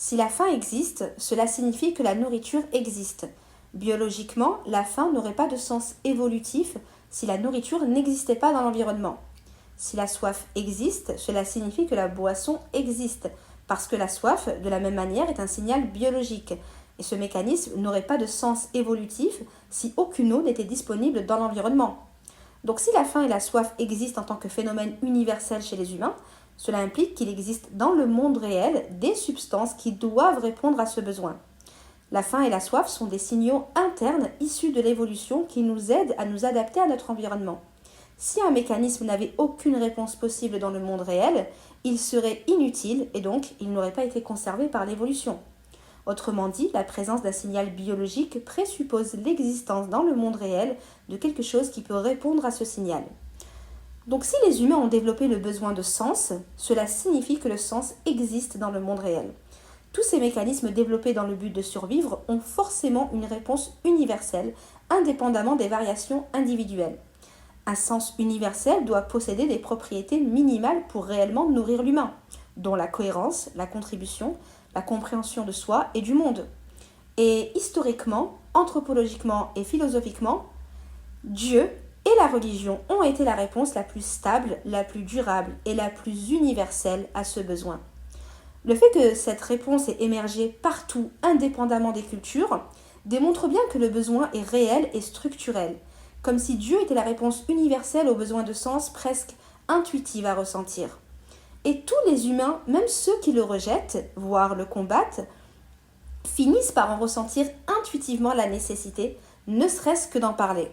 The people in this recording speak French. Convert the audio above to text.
Si la faim existe, cela signifie que la nourriture existe. Biologiquement, la faim n'aurait pas de sens évolutif si la nourriture n'existait pas dans l'environnement. Si la soif existe, cela signifie que la boisson existe, parce que la soif, de la même manière, est un signal biologique. Et ce mécanisme n'aurait pas de sens évolutif si aucune eau n'était disponible dans l'environnement. Donc si la faim et la soif existent en tant que phénomène universel chez les humains, cela implique qu'il existe dans le monde réel des substances qui doivent répondre à ce besoin. La faim et la soif sont des signaux internes issus de l'évolution qui nous aident à nous adapter à notre environnement. Si un mécanisme n'avait aucune réponse possible dans le monde réel, il serait inutile et donc il n'aurait pas été conservé par l'évolution. Autrement dit, la présence d'un signal biologique présuppose l'existence dans le monde réel de quelque chose qui peut répondre à ce signal. Donc si les humains ont développé le besoin de sens, cela signifie que le sens existe dans le monde réel. Tous ces mécanismes développés dans le but de survivre ont forcément une réponse universelle, indépendamment des variations individuelles. Un sens universel doit posséder des propriétés minimales pour réellement nourrir l'humain, dont la cohérence, la contribution, la compréhension de soi et du monde. Et historiquement, anthropologiquement et philosophiquement, Dieu et la religion ont été la réponse la plus stable, la plus durable et la plus universelle à ce besoin. Le fait que cette réponse ait émergé partout, indépendamment des cultures, démontre bien que le besoin est réel et structurel, comme si Dieu était la réponse universelle aux besoins de sens presque intuitive à ressentir. Et tous les humains, même ceux qui le rejettent, voire le combattent, finissent par en ressentir intuitivement la nécessité, ne serait-ce que d'en parler.